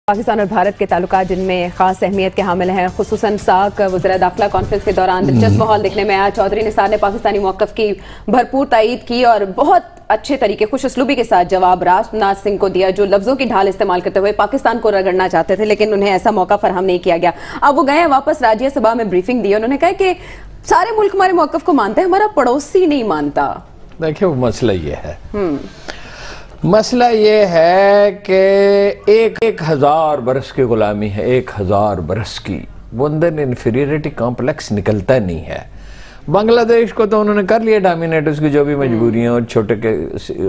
پاکستان اور بھارت کے تعلقات جن میں خاص اہمیت کے حامل ہیں، خصوصاً ساک وزراء داخلہ کانفرنس کے دوران دلچسپ ماحول دیکھنے میں آیا۔ چودھری نثار نے پاکستانی موقف کی بھرپور تائید کی اور بہت اچھے طریقے، خوش اسلوبی کے ساتھ جواب راج ناتھ سنگھ کو دیا، جو لفظوں کی ڈھال استعمال کرتے ہوئے پاکستان کو رگڑنا چاہتے تھے، لیکن انہیں ایسا موقع فراہم نہیں کیا گیا۔ اب وہ گئے واپس راجیہ سبھا میں بریفنگ دی، انہوں نے کہا کہ سارے ملک ہمارے موقف کو مانتے ہیں، ہمارا پڑوسی نہیں مانتا۔ دیکھیں وہ مسئلہ یہ ہے، مسئلہ یہ ہے کہ ایک ہزار برس کی غلامی ہے، 1000 برس کی، وہ اندر انفیریٹی کمپلیکس نکلتا نہیں ہے۔ بنگلہ دیش کو تو انہوں نے کر لیا ڈومینیٹ، اس کی جو بھی مجبوریاں اور چھوٹے کے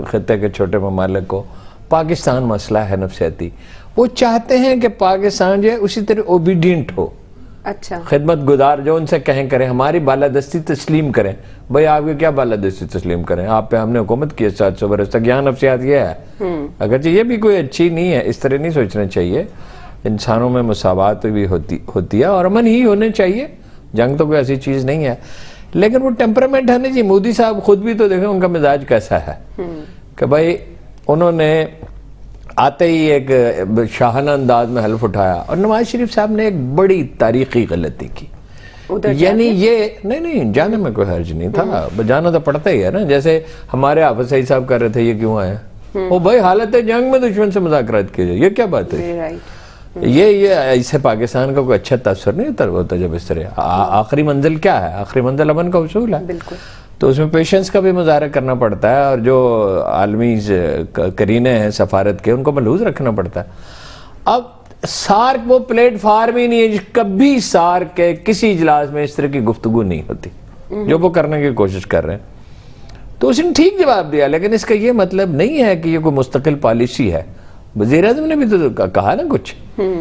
خطے کے چھوٹے ممالک کو۔ پاکستان مسئلہ ہے نفسیاتی، وہ چاہتے ہیں کہ پاکستان جو ہے اسی طرح اوبیڈینٹ ہو، اچھا خدمت گزار، جو ان سے کہیں کریں، ہماری بالادستی تسلیم کریں۔ بھئی آپ کے کیا بالادستی تسلیم کریں، آپ پہ ہم نے حکومت کی 700 برس تک، یہاں نفسیات یہ ہے۔ اگرچہ یہ بھی کوئی اچھی نہیں ہے، اس طرح نہیں سوچنا چاہیے، انسانوں میں مساوات بھی ہوتی ہے اور امن ہی ہونے چاہیے، جنگ تو کوئی ایسی چیز نہیں ہے، لیکن وہ ٹیمپرامنٹ ہے نا جی۔ مودی صاحب خود بھی تو دیکھیں ان کا مزاج کیسا ہے کہ بھئی انہوں نے آتے ہی ایک شاہانہ انداز میں حلف اٹھایا، اور نواز شریف صاحب نے ایک بڑی تاریخی غلطی کی، یعنی یہ نہیں جانے میں کوئی حرج نہیں تھا، جانا تو پڑتا ہی ہے نا۔ جیسے ہمارے حافظ سعید صاحب کر رہے تھے یہ کیوں آئے، وہ بھائی حالت جنگ میں دشمن سے مذاکرات کیے جائے، یہ کیا بات ہے؟ یہ اسے پاکستان کا کوئی اچھا تاثر نہیں ہوتا جب اس طرح۔ آخری منزل کیا ہے؟ آخری منزل امن کا حصول ہے، تو اس میں پیشنس کا بھی مظاہرہ کرنا پڑتا ہے، اور جو عالمی کرینے ہیں سفارت کے ان کو ملحوظ رکھنا پڑتا ہے۔ اب سارک وہ پلیٹ فارم ہی نہیں ہے، کبھی سارک کے کسی اجلاس میں اس طرح کی گفتگو نہیں ہوتی جو وہ کرنے کی کوشش کر رہے ہیں، تو اس نے ٹھیک جواب دیا، لیکن اس کا یہ مطلب نہیں ہے کہ یہ کوئی مستقل پالیسی ہے۔ وزیر اعظم نے بھی تو کہا نا کچھ،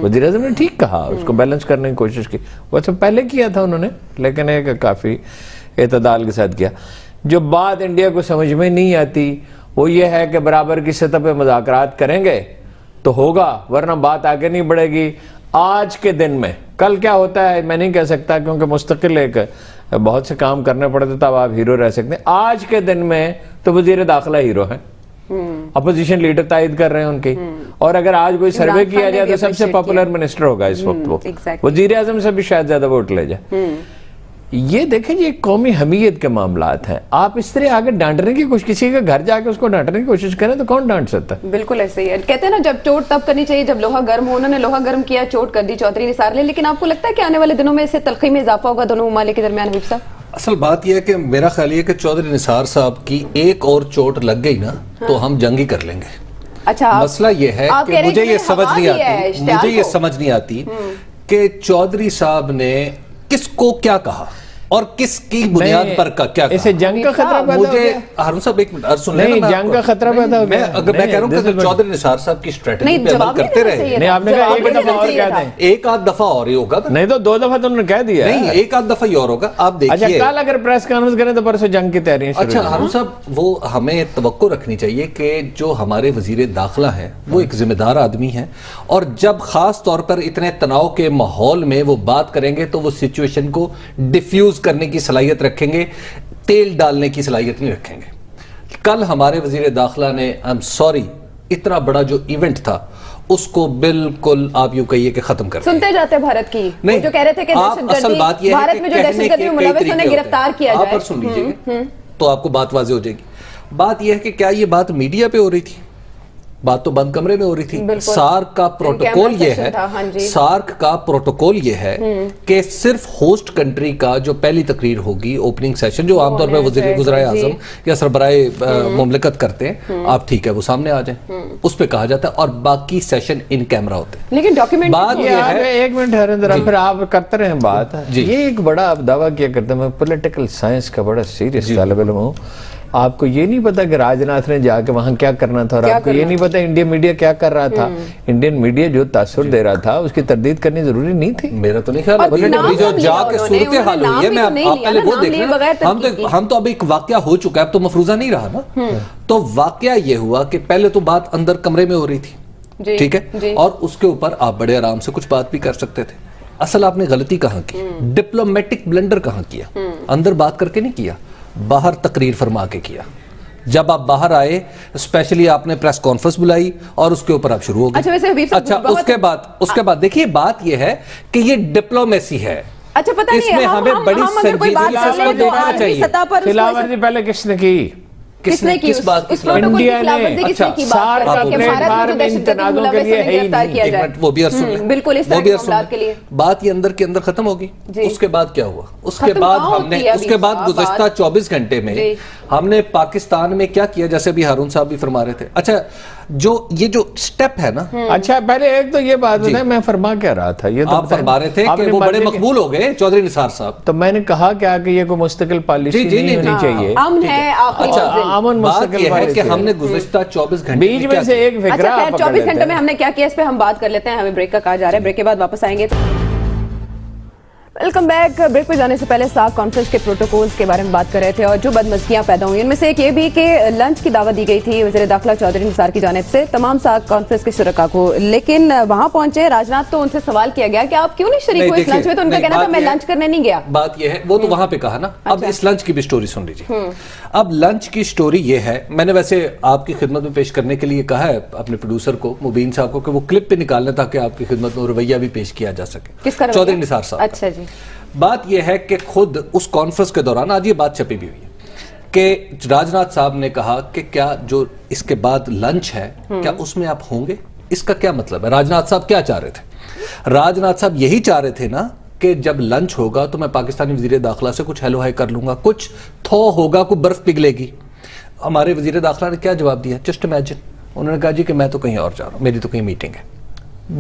وزیر اعظم نے ٹھیک کہا، اس کو بیلنس کرنے کی کوشش کی، وہ سب پہلے کیا تھا انہوں نے، لیکن ایک کافی اعتدال کے ساتھ کیا۔ جو بات انڈیا کو سمجھ میں نہیں آتی وہ یہ ہے کہ برابر کی سطح پہ مذاکرات کریں گے تو ہوگا، ورنہ بات آگے نہیں بڑھے گی۔ آج کے دن میں، کل کیا ہوتا ہے میں نہیں کہہ سکتا، کیونکہ مستقل ایک بہت سے کام کرنے پڑتے تب آپ ہیرو رہ سکتے ہیں۔ آج کے دن میں تو وزیر داخلہ ہیرو ہیں، اپوزیشن لیڈر تائید کر رہے ہیں ان کی، اور اگر آج کوئی سروے کیا جائے تو سب سے پاپولر منسٹر ہوگا اس وقت، وہ وزیر اعظم سے بھی شاید زیادہ ووٹ لے جائے۔ یہ دیکھیں یہ قومی حمیت کے معاملات ہیں، آپ اس طرح آگے ڈانٹنے کی کوشش، کسی کے گھر جا کے اس کو ڈانٹنے کی کوشش کریں تو کون ڈانٹ سکتا ہے؟ بالکل ایسے ہی ہے، کہتے ہیں نا جب چوٹ تب کرنی چاہیے جب لوہا گرم ہو، انہوں نے لوہا گرم کیا، چوٹ کر دی چودھری نثار نے، لیکن آپ کو لگتا ہے کہ آنے والے دنوں میں اس سے تلخی میں اضافہ ہوگا دونوں ممالک کے درمیان؟ حبیب صاحب اصل بات یہ ہے کہ میرا خیال یہ کہ چودھری نثار صاحب کی ایک اور چوٹ لگ گئی نا تو ہم جنگ ہی کر لیں گے۔ اچھا مسئلہ یہ ہے کہ مجھے یہ سمجھ نہیں آتی کہ چودھری صاحب نے کس کو کیا کہا اور کس کی بنیاد پر کیا کہا۔ اسے جنگ کا خطرہ پیدا ہو گیا؟ ہارون صاحب ایک منٹ سن لیں، جنگ کا خطرہ پیدا ہو گیا۔ اگر میں کہہ رہا ہوں کہ چودھری نثار صاحب کی اسٹریٹجی پہ عمل کرتے رہے، نہیں آپ نے کہا ایک دفعہ اور کہہ دیں، ایک آدھ دفعہ اور ہی ہوگا، نہیں تو 2 دفعہ تو انہوں نے کہہ دیا، نہیں ایک آدھ دفعہ ہی اور ہوگا۔ آپ دیکھیے، اچھا کل اگر پریس کانفرنس کریں تو پرسوں جنگ کی تیاریاں شروع۔ اچھا ہارون صاحب، وہ ہمیں توقع رکھنی چاہیے کہ جو ہمارے وزیر داخلہ ہیں وہ ایک ذمہ دار آدمی ہیں، اور جب خاص طور پر اتنے تناؤ کے ماحول میں وہ بات کریں گے تو وہ سچویشن کو ڈیفیوز کرنے کی صلاحیت رکھیں گے، تیل ڈالنے کی صلاحیت نہیں رکھیں گے۔ کل ہمارے وزیر داخلہ نے اتنا بڑا جو ایونٹ تھا اس کو بالکل آپ یوں کہیے کہ ختم کر سنتے جاتے بھارت کی، جو کہہ رہے تھے کہ اصل بات یہ ہے کہ کہنے کے کئی طریقے گرفتار کیا جائے۔ آپ سن لیجئے تو آپ کو بات واضح ہو جائے گی۔ بات یہ ہے کہ کیا یہ بات میڈیا پہ ہو رہی تھی؟ بات تو بند کمرے میں ہو رہی تھی۔ سارک کا پروٹوکول یہ ہے، سارک کا پروٹوکول یہ ہے کہ صرف ہوسٹ کنٹری کا جو پہلی تقریر ہوگی، اوپننگ سیشن جو عام طور پہ وزرائے اعظم یا سربراہ مملکت کرتے ہیں، آپ ٹھیک ہے وہ سامنے آ جائیں، اس پہ کہا جاتا ہے، اور باقی سیشن ان کیمرہ ہوتے ہیں۔ لیکن ڈاکیومنٹ بات یہ ہے، ایک منٹ ہریندر، پھر آپ کرتے رہیں بات، یہ ایک بڑا آپ دعویٰ کیا کرتے ہیں، میں پولیٹیکل سائنس کا بڑا سیریس طالب علم ہوں، آپ کو یہ نہیں پتا کہ راج ناتھ نے جا کے وہاں کیا کرنا تھا، اور آپ کو یہ نہیں پتا انڈین میڈیا کیا کر رہا تھا۔ انڈین میڈیا جو تاثر دے رہا تھا اس کی تردید کرنی ضروری نہیں تھی۔ میرا تو نہیں خیال ہے جو جا کے صورتحال ہوئی ہے، میں آپ پہلے وہ دیکھ رہے ہیں، ہم تو اب ایک واقعہ ہو چکا ہے، اب تو مفروضہ نہیں رہا نا۔ تو واقعہ یہ ہوا کہ پہلے تو بات اندر کمرے میں ہو رہی تھی، ٹھیک ہے، اور اس کے اوپر آپ بڑے آرام سے کچھ بات بھی کر سکتے تھے۔ اصل آپ نے غلطی کہاں کی، ڈپلومیٹک بلنڈر کہاں کیا؟ اندر بات کر کے نہیں کیا، باہر تقریر فرما کے کیا۔ جب آپ باہر آئے اسپیشلی آپ نے پریس کانفرنس بلائی اور اس کے اوپر آپ شروع ہو گئے. اچھا اس کے بعد دیکھیے بات یہ ہے کہ یہ ڈپلومیسی ہے. اچھا پتہ نہیں اس میں ہمیں بڑی سنجیدگی سے اس کو دیکھنا چاہیے. خلاف ورزی پہلے کس نے کی؟ کس نے کس بات کی؟ انڈیا نے. اچھا سار کا پلیٹ فارم ان تنازعوں کے لیے ہے ہی نہیں. وہ بھی ارسل بالکل اس طرح کے معاملات کے لیے بات یہ اندر کے اندر ختم ہوگی. اس کے بعد کیا ہوا؟ اس کے بعد گزشتہ 24 گھنٹے میں ہم نے پاکستان میں کیا کیا، جیسے بھی ہارون صاحب بھی فرما رہے تھے. اچھا یہ جو سٹیپ ہے نا، اچھا پہلے ایک تو یہ بات ہے، میں فرما کیا رہا تھا، یہ تو آپ فرما رہے تھے کہ وہ بڑے مقبول ہو گئے چودھری نثار صاحب. تو میں نے کہا کیا کہ یہ کوئی مستقل پالیسی نہیں ہونی چاہیے. امن ہے. اچھا بات یہ ہے کہ ہم نے گزشتہ 24 گھنٹے بیچ میں سے ایک فکرہ 24 گھنٹے میں ہم نے کیا کیا اس پہ ہم بات کر لیتے ہیں. ہمیں بریک کا کہا جا رہا ہے، بریک کے بعد واپس آئیں گے. Welcome back. بریک پہ جانے سے پہلے ساک کانفرنس کے پروٹوکولز کے بارے میں بات کر رہے تھے اور جو بدمزگیاں پیدا ہوئی ان میں سے ایک یہ بھی کہ لنچ کی دعوت دی گئی تھی وزیر داخلہ چودھری نثار کی جانب سے تمام ساک کانفرنس کے شرکاء کو، لیکن وہاں پہنچے راجناتھ تو ان سے سوال کیا گیا کہ آپ کیوں نہیں شریک ہوئے اس لنچ میں، تو ان کا کہنا تھا میں لنچ کرنے نہیں گیا. بات یہ ہے وہ تو وہاں پہ کہا نا. اب اس لنچ کی بھی سٹوری سن لیجیے. اب لنچ کی سٹوری یہ ہے، میں نے ویسے آپ کی خدمت میں پیش کرنے کے لیے کہا ہے اپنے پروڈیوسر کو مبین صاحب کو کہ وہ کلپ پہ نکالنے تاکہ آپ کی خدمت میں رویہ بھی پیش کیا جا سکے. چودھری نثار صاحب. اچھا جی. بات یہ ہے کہ خود اس کانفرنس کے دوران آج یہ بات چھپی بھی ہوئی ہے کہ راجناتھ صاحب نے کہا کہ کیا جو اس کے بعد لنچ ہے کیا اس میں آپ ہوں گے. اس کا کیا مطلب ہے؟ راجناتھ صاحب کیا چاہ رہے تھے؟ راجناتھ صاحب یہی چاہ رہے تھے نا کہ جب لنچ ہوگا تو میں پاکستانی وزیر داخلہ سے کچھ ہیلو ہائی کر لوں گا، کچھ تھو ہوگا، کوئی برف پگھلے گی. ہمارے وزیر داخلہ نے کیا جواب دیا؟ Just imagine. انہوں نے کہا جی کہ میں تو کہیں اور جا رہا ہوں، میری تو کہیں میٹنگ ہے،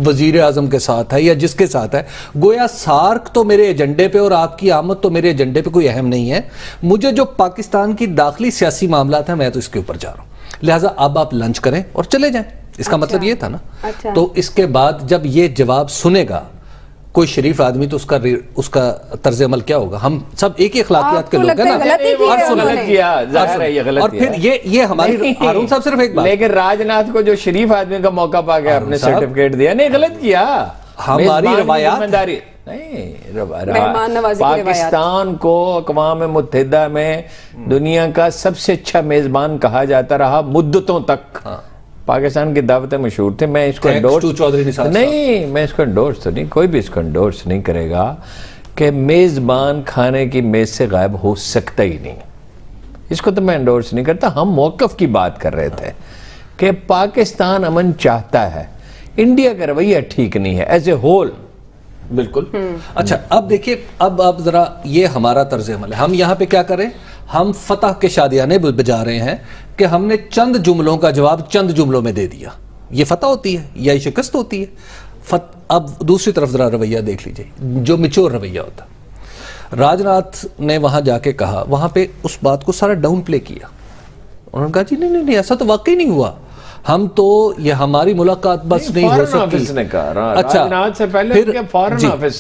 وزیر اعظم کے ساتھ ہے یا جس کے ساتھ ہے. گویا سارک تو میرے ایجنڈے پہ اور آپ کی آمد تو میرے ایجنڈے پہ کوئی اہم نہیں ہے. مجھے جو پاکستان کی داخلی سیاسی معاملات ہیں میں تو اس کے اوپر جا رہا ہوں، لہٰذا اب آپ لنچ کریں اور چلے جائیں. اس کا مطلب یہ تھا نا. تو اس کے بعد جب یہ جواب سنے گا کوئی شریف آدمی تو اس کا طرز عمل کیا ہوگا؟ ہم سب ایک ہی اخلاقیات کے لوگ ہیں نا. اور پھر یہ ہماری ہارون صاحب صرف ایک بات، لیکن راجناتھ کو جو شریف آدمی کا موقع پا گیا اپنے سرٹیفکیٹ دیا، نہیں غلط کیا. ہماری روایات پاکستان کو اقوام متحدہ میں دنیا کا سب سے اچھا میزبان کہا جاتا رہا مدتوں تک. پاکستان کی دعوتیں مشہور تھے. میں اس کو انڈورس تو نہیں، کوئی بھی اس کو انڈورس نہیں کرے گا کہ میزبان کھانے کی میز سے غائب ہو سکتا ہی نہیں. اس کو تو میں انڈورس نہیں کرتا. ہم موقف کی بات کر رہے تھے کہ پاکستان امن چاہتا ہے، انڈیا کا رویہ ٹھیک نہیں ہے ایز اے ہول. بالکل. اچھا اب دیکھیے، اب ذرا یہ ہمارا طرز عمل ہے. ہم یہاں پہ کیا کریں؟ ہم فتح کے شادیانے بجا رہے ہیں کہ ہم نے چند جملوں کا جواب چند جملوں میں دے دیا. یہ فتح ہوتی ہے یا یہ شکست ہوتی ہے؟ اب دوسری طرف ذرا رویہ دیکھ لیجئے، جو میچور رویہ ہوتا. راجناتھ نے وہاں جا کے کہا، وہاں پہ اس بات کو سارا ڈاؤن پلے کیا. انہوں نے کہا جی نہیں ایسا تو واقعی نہیں ہوا، ہم تو یہ ہماری ملاقات بس نہیں ہو سکتی. اچھا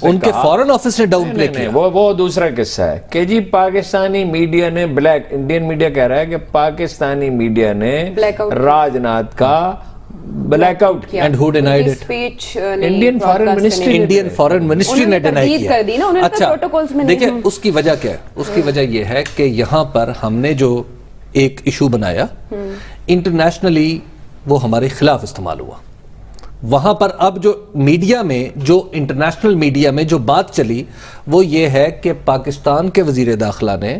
ان کے فورن آفس نے ڈاؤن پلے کیا. وہ دوسرا قصہ ہے کہ جی پاکستانی میڈیا نے انڈین میڈیا کہہ رہا ہے کہ پاکستانی میڈیا نے راجناتھ کا بلیک آؤٹ کیا. And who ڈینائیڈ it? Indian foreign ministry نے ڈینائی کیا. اچھا دیکھیں اس کی وجہ کیا ہے؟ اس کی وجہ یہ ہے کہ یہاں پر ہم نے جو ایک ایشو بنایا انٹرنیشنلی وہ ہمارے خلاف استعمال ہوا. وہاں پر اب جو میڈیا میں، جو انٹرنیشنل میڈیا میں جو بات چلی وہ یہ ہے کہ پاکستان کے وزیر داخلہ نے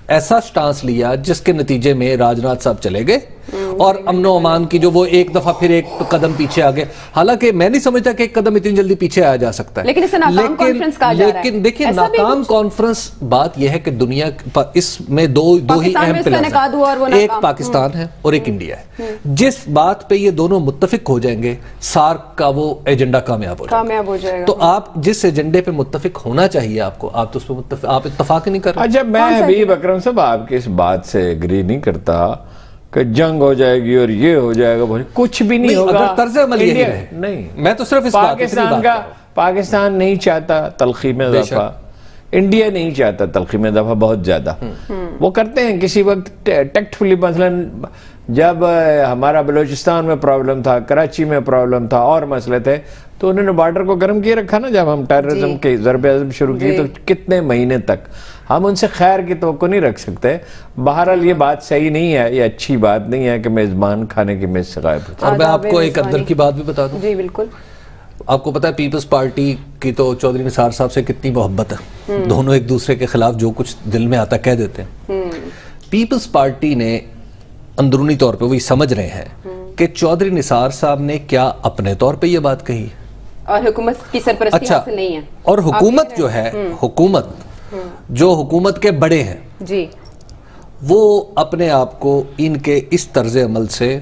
ایسا سٹانس لیا جس کے نتیجے میں راجناتھ صاحب چلے گئے اور امن و امان کی جو وہ ایک دفعہ پھر ایک قدم پیچھے آگے. حالانکہ میں نہیں سمجھتا کہ ایک قدم اتنی جلدی پیچھے آیا جا سکتا ہے، لیکن اسے ناکام کانفرنس کہا جا رہا ہے. لیکن دیکھیں ناکام کانفرنس، بات یہ ہے کہ دنیا اس میں دو ہی اہم پلرز ہیں، ایک پاکستان ہے اور ایک انڈیا ہے. جس بات پہ یہ دونوں متفق ہو جائیں گے سارک کا وہ ایجنڈا کامیاب ہو جائے گا. تو آپ جس ایجنڈے پہ متفق ہونا چاہیے آپ کو، آپ تو اس پہ متفق، آپ اتفاق نہیں کر رہے. اچھا میں حبیب اکرم صاحب آپ کی اس بات سے ایگری نہیں کرتا کہ جنگ ہو جائے گی اور یہ ہو جائے گا، کچھ بھی نہیں ہوگا. اگر طرز عمل یہی رہے، نہیں میں تو صرف اس پاکستان نہیں چاہتا تلخی میں اضافہ، انڈیا نہیں چاہتا تلخی میں اضافہ بہت زیادہ. وہ کرتے ہیں کسی وقت ٹیکٹفلی، مثلا جب ہمارا بلوچستان میں پرابلم تھا، کراچی میں پرابلم تھا اور مسئلے تھے، تو انہوں نے بارڈر کو گرم کیے رکھا نا. جب ہم ٹیررزم کے ضرب عضب شروع کی تو کتنے مہینے تک ہم ان سے خیر کی توقع نہیں رکھ سکتے. بہرحال یہ بات صحیح نہیں ہے, یہ اچھی بات نہیں ہے کہ میزبان کھانے کی میز سے غائب ہوتا ہے. اور میں آپ کو ایک اندر کی بات بھی بتا دوں. جی بالکل. آپ کو پتا ہے پیپلز پارٹی کی تو چودھری نثار صاحب سے کتنی محبت ہے, دونوں ایک دوسرے کے خلاف جو کچھ دل میں آتا کہہ دیتے ہیں. پیپلز پارٹی نے اندرونی طور پہ وہی سمجھ رہے ہیں کہ چودھری نثار صاحب نے کیا اپنے طور پہ یہ بات کہی اور حکومت کی سرپرستی حاصل نہیں ہے. اور حکومت جو ہے, حکومت جو حکومت کے بڑے ہیں جی, وہ اپنے آپ کو ان کے اس طرز عمل سے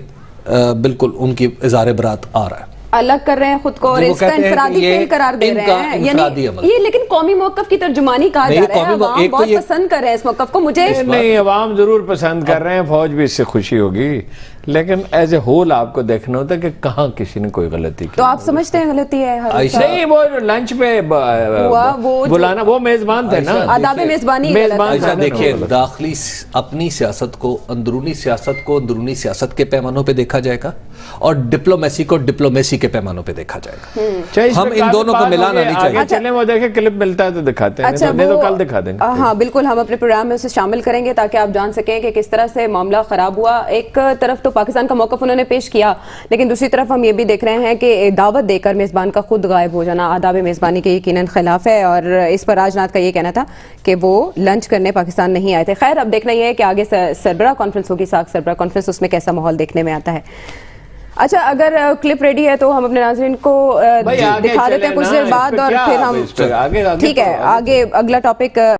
بالکل ان کی اظہار برات آ رہا ہے, الگ کر رہے ہیں خود کو اور اس کا انفرادی فیل قرار دے رہے ہیں. یعنی یہ لیکن قومی موقف کی ترجمانی کہا جا رہا ہے. عوام بہت پسند کر رہے ہیں اس موقف کو. مجھے نہیں, عوام ضرور پسند کر رہے ہیں, فوج بھی اس سے خوشی ہوگی, لیکن ایز اے ہول آپ کو دیکھنا ہوتا ہے کہ کہاں کسی نے کوئی غلطی کی. تو آپ سمجھتے ہیں غلطی ہے؟ نہیں, وہ لنچ پہ بلانا, وہ میزبان تھے نا, آداب میزبانی. ایسا دیکھیے, داخلی اپنی سیاست کو اندرونی سیاست کو اندرونی سیاست کے پیمانوں پہ دیکھا جائے گا, اور ڈپلومیسی کو ڈپلومیسی کے پیمانوں پہ دیکھا جائے گا. ہم ان دونوں کو ملانا نہیں چاہیے. چلیں وہ دیکھیں, کلپ ملتا ہے تو دکھاتے ہیں, نہیں تو کل دکھا دیں گے. ہاں بالکل, ہم اپنے پروگرام میں اسے شامل کریں گے تاکہ آپ جان سکیں کہ کس طرح سے معاملہ خراب ہوا. ایک طرف تو پاکستان کا موقف انہوں نے پیش کیا, لیکن دوسری طرف ہم یہ بھی دیکھ رہے ہیں کہ دعوت دے کر میزبان کا خود غائب ہو جانا آداب میزبانی کے یقیناً خلاف ہے, اور اس پر راج ناتھ کا یہ کہنا تھا کہ وہ لنچ کرنے پاکستان نہیں آئے تھے. خیر, اب دیکھنا یہ ہے کہ آگے سربراہ کانفرنس ہوگی, ساکھ سربراہ کانفرنس, اس میں کیسا ماحول دیکھنے میں آتا ہے. اچھا, اگر کلپ ریڈی ہے تو ہم اپنے ناظرین کو دکھا دیتے ہیں کچھ دیر بعد, اور پھر ہم ٹھیک ہے آگے اگلا ٹاپک